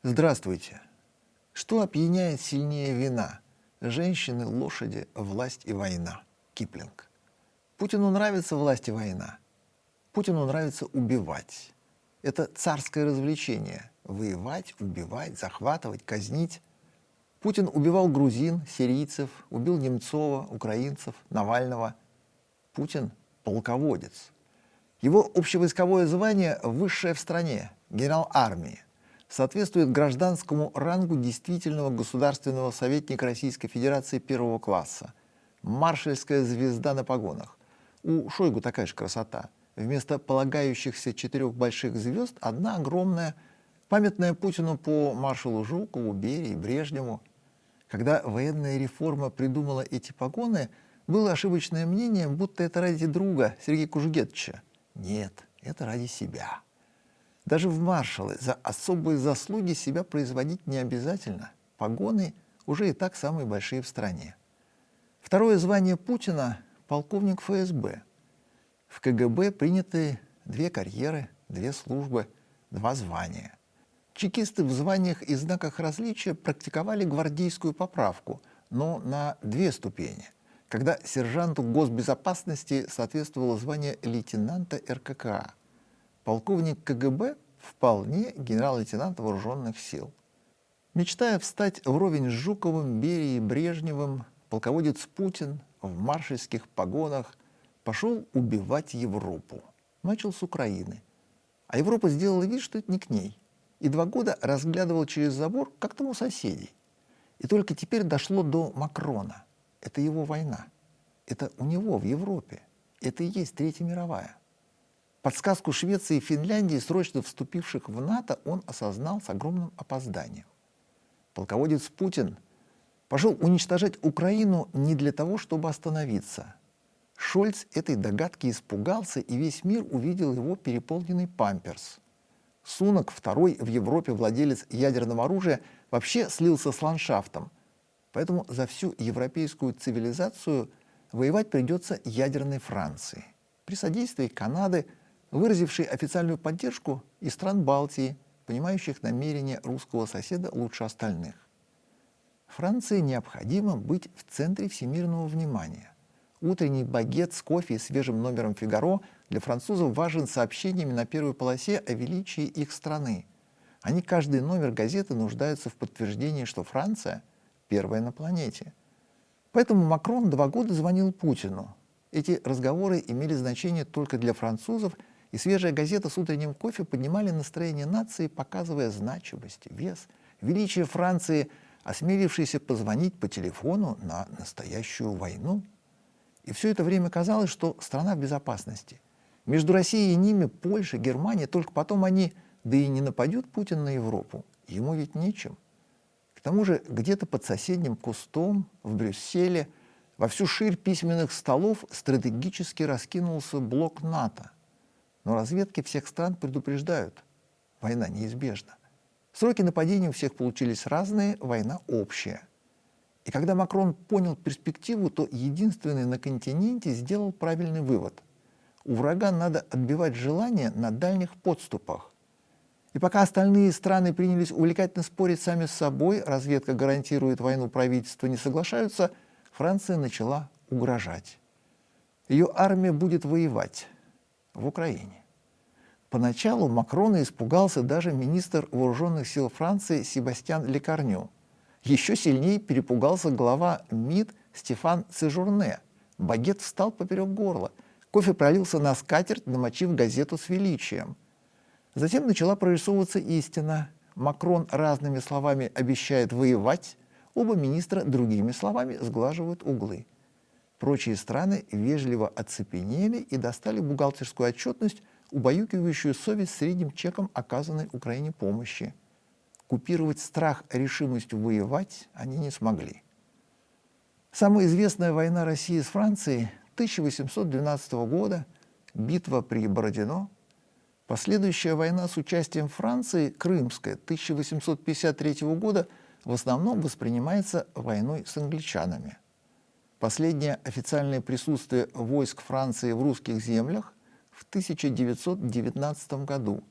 Здравствуйте. Что опьяняет сильнее вина? Женщины, лошади, власть и война. Киплинг. Путину нравится власть и война. Путину нравится убивать. Это царское развлечение. Воевать, убивать, захватывать, казнить. Путин убивал грузин, сирийцев, убил Немцова, украинцев, Навального. Путин – полководец. Его общевойсковое звание высшее в стране – генерал армии. Соответствует гражданскому рангу действительного государственного советника Российской Федерации первого класса. Маршальская звезда на погонах. У Шойгу такая же красота. Вместо полагающихся 4 больших звезд одна огромная, памятная Путину по маршалу Жукову, Берии, Брежневу. Когда военная реформа придумала эти погоны, было ошибочное мнение, будто это ради друга Сергея Кужугетовича. Нет, это ради себя. Даже в маршалы за особые заслуги себя производить не обязательно. Погоны уже и так самые большие в стране. Второе звание Путина – полковник ФСБ. В КГБ приняты 2 карьеры, 2 службы, 2 звания. Чекисты в званиях и знаках различия практиковали гвардейскую поправку, но на 2 ступени, когда сержанту госбезопасности соответствовало звание лейтенанта РККА. Полковник КГБ вполне генерал-лейтенант вооруженных сил. Мечтая встать вровень с Жуковым, Берией, Брежневым, полководец Путин в маршальских погонах пошел убивать Европу. Начал с Украины. А Европа сделала вид, что это не к ней. И 2 года разглядывал через забор, как там у соседей. И только теперь дошло до Макрона. Это его война. Это у него в Европе. Это и есть Третья мировая. Подсказку Швеции и Финляндии, срочно вступивших в НАТО, он осознал с огромным опозданием. Полководец Путин пошел уничтожать Украину не для того, чтобы остановиться. Шольц этой догадки испугался, и весь мир увидел его переполненный памперс. Сунак, второй в Европе владелец ядерного оружия, вообще слился с ландшафтом. Поэтому за всю европейскую цивилизацию воевать придется ядерной Франции. При содействии Канады, выразившей официальную поддержку, и стран Балтии, понимающих намерения русского соседа лучше остальных. Франции необходимо быть в центре всемирного внимания. Утренний багет с кофе и свежим номером «Фигаро» для французов важен сообщениями на первой полосе о величии их страны. Они каждый номер газеты нуждаются в подтверждении, что Франция первая на планете. Поэтому Макрон 2 года звонил Путину. Эти разговоры имели значение только для французов, и свежая газета с утренним кофе поднимали настроение нации, показывая значимость, вес, величие Франции, осмелившейся позвонить по телефону на настоящую войну. И все это время казалось, что страна в безопасности. Между Россией и ними Польша, Германия, только потом они, да и не нападет Путин на Европу. Ему ведь нечем. К тому же где-то под соседним кустом в Брюсселе во всю ширь письменных столов стратегически раскинулся блок НАТО. Но разведки всех стран предупреждают – война неизбежна. Сроки нападений у всех получились разные, война общая. И когда Макрон понял перспективу, то единственный на континенте сделал правильный вывод. У врага надо отбивать желание на дальних подступах. И пока остальные страны принялись увлекательно спорить сами с собой, разведка гарантирует войну, правительства не соглашаются, Франция начала угрожать. Ее армия будет воевать в Украине. Поначалу Макрона испугался даже министр вооруженных сил Франции Себастьян Лекарню. Еще сильнее перепугался глава МИД Стефан Сежурне. Багет встал поперек горла. Кофе пролился на скатерть, намочив газету с величием. Затем начала прорисовываться истина. Макрон разными словами обещает воевать, оба министра другими словами сглаживают углы. Прочие страны вежливо оцепенели и достали бухгалтерскую отчетность, убаюкивающую совесть средним чеком оказанной Украине помощи. Купировать страх решимостью воевать они не смогли. Самая известная война России с Францией 1812 года, битва при Бородино, последующая война с участием Франции, Крымская, 1853 года, в основном воспринимается войной с англичанами. Последнее официальное присутствие войск Франции в русских землях в 1919 году.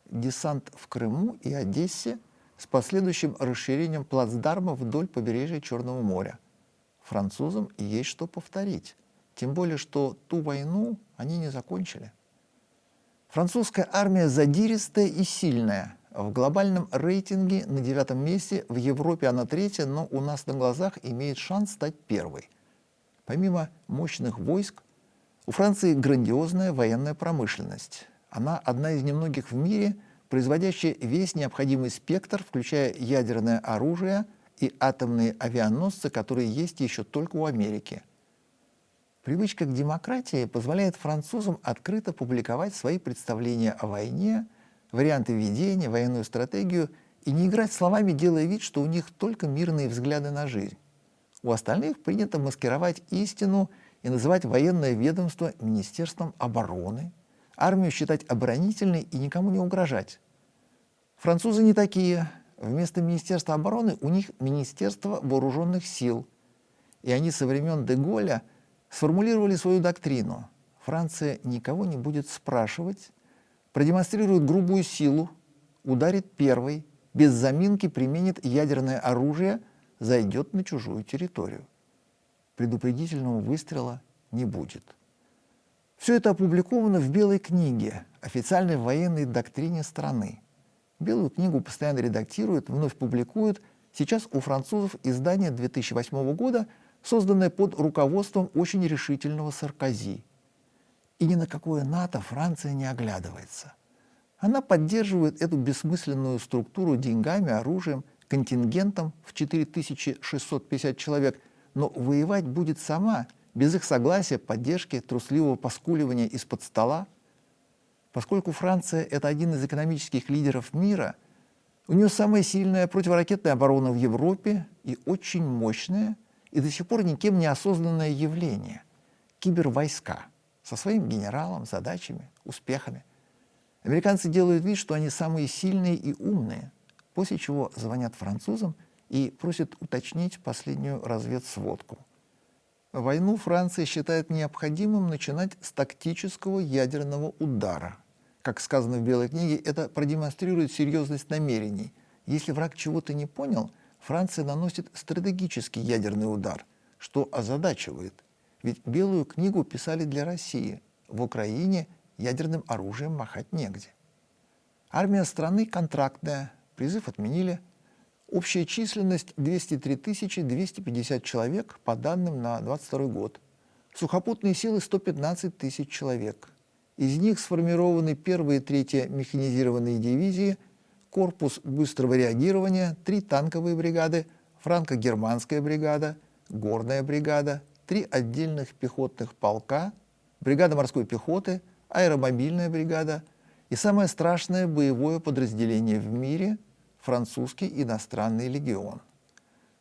Десант в Крыму и Одессе с последующим расширением плацдарма вдоль побережья Черного моря. Французам есть что повторить, тем более, что ту войну они не закончили. Французская армия задиристая и сильная. В глобальном рейтинге на 9-м месте, в Европе она 3-я, но у нас на глазах имеет шанс стать 1-й. Помимо мощных войск, у Франции грандиозная военная промышленность. Она одна из немногих в мире, производящая весь необходимый спектр, включая ядерное оружие и атомные авианосцы, которые есть еще только у Америки. Привычка к демократии позволяет французам открыто публиковать свои представления о войне, варианты ведения, военную стратегию и не играть словами, делая вид, что у них только мирные взгляды на жизнь. У остальных принято маскировать истину и называть военное ведомство Министерством обороны, армию считать оборонительной и никому не угрожать. Французы не такие. Вместо Министерства обороны у них Министерство вооруженных сил. И они со времен де-Голля сформулировали свою доктрину. Франция никого не будет спрашивать, продемонстрирует грубую силу, ударит первой, без заминки применит ядерное оружие, зайдет на чужую территорию. Предупредительного выстрела не будет. Все это опубликовано в Белой книге, официальной военной доктрине страны. Белую книгу постоянно редактируют, вновь публикуют. Сейчас у французов издание 2008 года, созданное под руководством очень решительного Саркози. И ни на какое НАТО Франция не оглядывается. Она поддерживает эту бессмысленную структуру деньгами, оружием, контингентом в 4650 человек, но воевать будет сама, без их согласия, поддержки, трусливого поскуливания из-под стола. Поскольку Франция – это один из экономических лидеров мира, у нее самая сильная противоракетная оборона в Европе и очень мощное, и до сих пор никем не осознанное явление – кибервойска со своим генералом, задачами, успехами. Американцы делают вид, что они самые сильные и умные, после чего звонят французам и просят уточнить последнюю разведсводку. Войну Франция считает необходимым начинать с тактического ядерного удара. Как сказано в Белой книге, это продемонстрирует серьезность намерений. Если враг чего-то не понял, Франция наносит стратегический ядерный удар, что озадачивает. Ведь Белую книгу писали для России. В Украине ядерным оружием махать негде. Армия страны контрактная, призыв отменили. Общая численность 203 250 человек по данным на 2022 год. Сухопутные силы 115 тысяч человек. Из них сформированы 1-я и 3-я механизированные дивизии, корпус быстрого реагирования, 3 танковые бригады, франко-германская бригада, горная бригада, 3 отдельных пехотных полка, бригада морской пехоты, аэромобильная бригада и самое страшное боевое подразделение в мире – французский иностранный легион.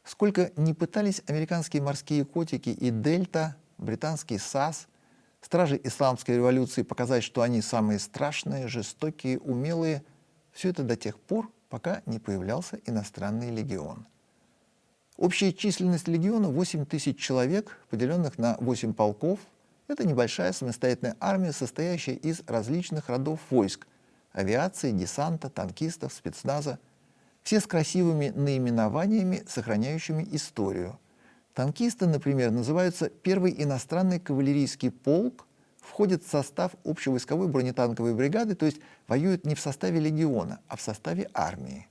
Сколько ни пытались американские морские котики и Дельта, британский САС, стражи исламской революции показать, что они самые страшные, жестокие, умелые, все это до тех пор, пока не появлялся иностранный легион. Общая численность легиона 8 тысяч человек, поделенных на 8 полков. Это небольшая самостоятельная армия, состоящая из различных родов войск – авиации, десанта, танкистов, спецназа. Все с красивыми наименованиями, сохраняющими историю. Танкисты, например, называются «Первый иностранный кавалерийский полк», входят в состав общевойсковой бронетанковой бригады, то есть воюют не в составе легиона, а в составе армии.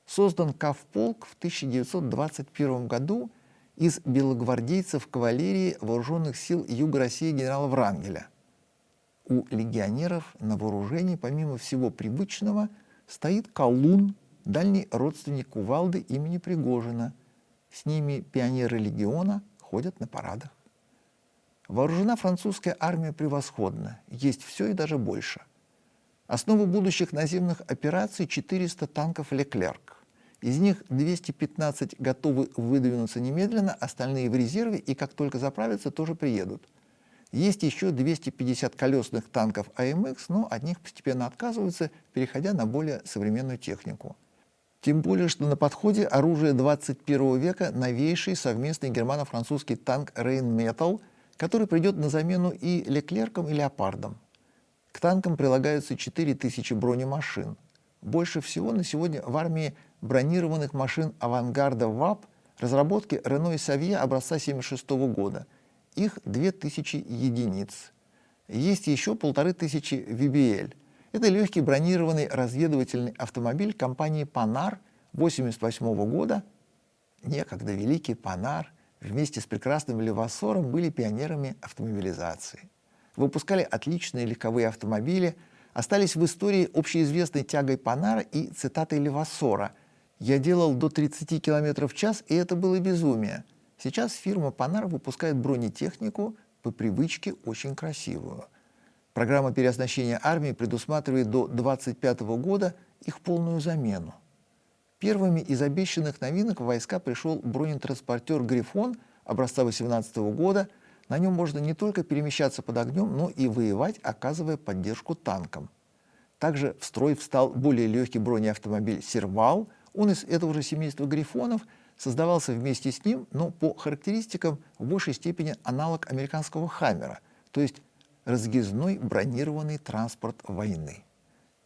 Создан Кавполк в 1921 году из белогвардейцев кавалерии вооруженных сил Юга России генерала Врангеля. У легионеров на вооружении, помимо всего привычного, стоит колун, дальний родственник кувалды имени Пригожина. С ними пионеры легиона ходят на парадах. Вооружена французская армия превосходно, есть все и даже больше. Основа будущих наземных операций – 400 танков «Леклерк». Из них 215 готовы выдвинуться немедленно, остальные в резерве и как только заправятся, тоже приедут. Есть еще 250 колесных танков АМХ, но от них постепенно отказываются, переходя на более современную технику. Тем более, что на подходе оружие 21 века – новейший совместный германо-французский танк «Рейнметалл», который придет на замену и «Леклеркам», и «Леопардам». К танкам прилагаются 4000 бронемашин. Больше всего на сегодня в армии бронированных машин авангарда ВАП разработки Renault и Savia образца 1976 года. Их 2000 единиц. Есть еще 1500 VBL. Это легкий бронированный разведывательный автомобиль компании Panhard 1988 года. Некогда великий Panhard вместе с прекрасным Левасором были пионерами автомобилизации. Выпускали отличные легковые автомобили, остались в истории общеизвестной тягой Panhard и цитатой Левасора: «Я делал до 30 км в час, и это было безумие». Сейчас фирма Panhard выпускает бронетехнику, по привычке очень красивую. Программа переоснащения армии предусматривает до 2025 года их полную замену. Первыми из обещанных новинок в войска пришел бронетранспортер «Грифон» образца 2018 года. На нем можно не только перемещаться под огнем, но и воевать, оказывая поддержку танкам. Также в строй встал более легкий бронеавтомобиль «Сервал». Он из этого же семейства «Грифонов», создавался вместе с ним, но по характеристикам в большей степени аналог американского «Хаммера», то есть разъездной бронированный транспорт войны.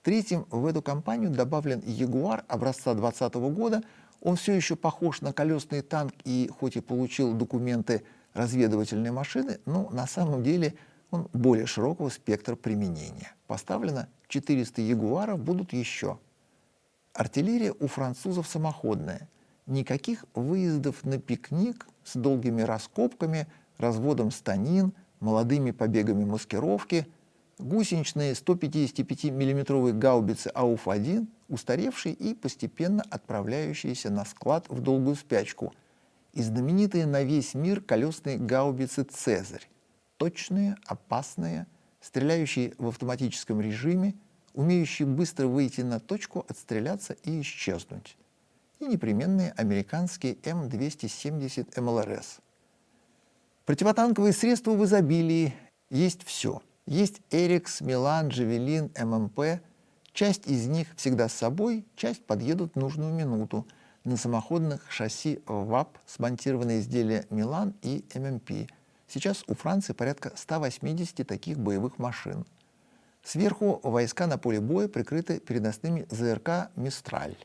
Третьим в эту компанию добавлен «Ягуар» образца 2020 года. Он все еще похож на колесный танк и хоть и получил документы разведывательной машины, но на самом деле он более широкого спектра применения. Поставлено 400 «Ягуаров», будут еще. Артиллерия у французов самоходная. Никаких выездов на пикник с долгими раскопками, разводом станин, молодыми побегами маскировки. Гусеничные 155 миллиметровые гаубицы АУФ-1, устаревшие и постепенно отправляющиеся на склад в долгую спячку. И знаменитые на весь мир колесные гаубицы «Цезарь». Точные, опасные, стреляющие в автоматическом режиме, умеющие быстро выйти на точку, отстреляться и исчезнуть. И непременные американские М270 МЛРС. Противотанковые средства в изобилии, есть все. Есть «Эрикс», «Милан», «Джавелин», ММП. Часть из них всегда с собой, часть подъедут в нужную минуту. На самоходных шасси ВАП смонтированы изделия «Милан» и ММП. Сейчас у Франции порядка 180 таких боевых машин. Сверху войска на поле боя прикрыты переносными ЗРК «Мистраль».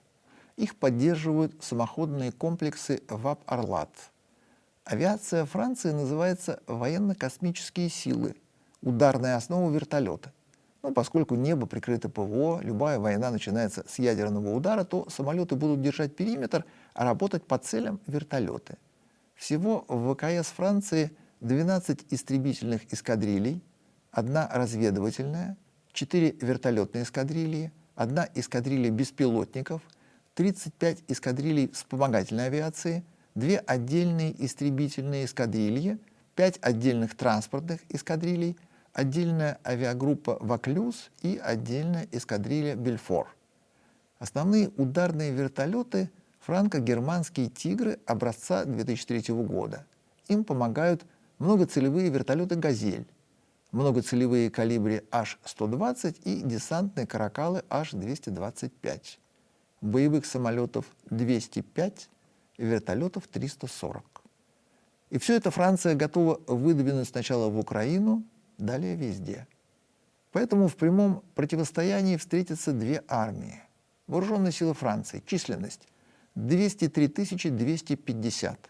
Их поддерживают самоходные комплексы ВАП «Орлат». Авиация Франции называется военно-космические силы, ударная основа вертолета. Поскольку небо прикрыто ПВО, любая война начинается с ядерного удара, то самолеты будут держать периметр, а работать по целям вертолеты. Всего в ВКС Франции 12 истребительных эскадрилей, 1 разведывательная, 4 вертолетные эскадрильи, 1 эскадрилья беспилотников, 35 эскадрилей вспомогательной авиации, 2 отдельные истребительные эскадрильи, 5 отдельных транспортных эскадрилей, отдельная авиагруппа «Ваклюз» и отдельная эскадрилья «Бельфор». Основные ударные вертолеты – франко-германские «Тигры» образца 2003 года. Им помогают многоцелевые вертолеты «Газель», многоцелевые «Колибри» H-120 и десантные «Каракалы» H-225. Боевых самолетов 205, вертолетов 340. И все это Франция готова выдвинуть сначала в Украину, далее везде. Поэтому в прямом противостоянии встретятся две армии. Вооруженные силы Франции, численность 203 250,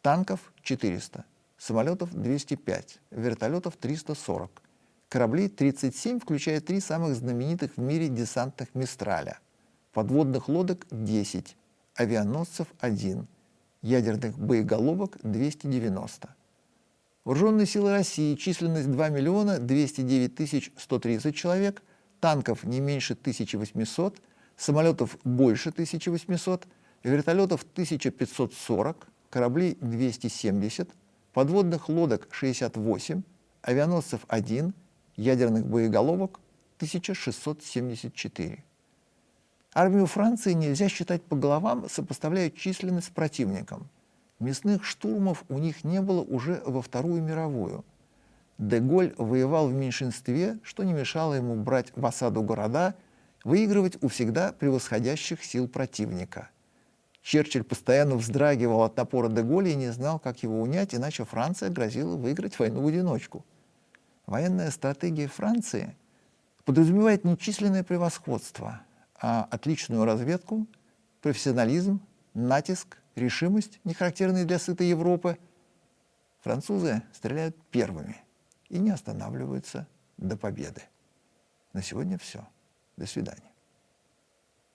танков 400, самолетов 205, вертолетов 340, кораблей 37, включая 3 самых знаменитых в мире десантных «Мистраля», подводных лодок 10, авианосцев 1, ядерных боеголовок 290. Вооруженные силы России, численность 2 209 130 человек, танков не меньше 1800, самолетов больше 1800, вертолетов 1540, кораблей 270, подводных лодок 68, авианосцев 1, ядерных боеголовок 1674. Армию Франции нельзя считать по головам, сопоставляя численность с противником. Мясных штурмов у них не было уже во Вторую мировую. Де-Голь воевал в меньшинстве, что не мешало ему брать в осаду города, выигрывать у всегда превосходящих сил противника. Черчилль постоянно вздрагивал от напора Де-Голля и не знал, как его унять, иначе Франция грозила выиграть войну в одиночку. Военная стратегия Франции подразумевает не численное превосходство, а отличную разведку, профессионализм, натиск, решимость, не характерные для сытой Европы. Французы стреляют первыми и не останавливаются до победы. На сегодня все. До свидания.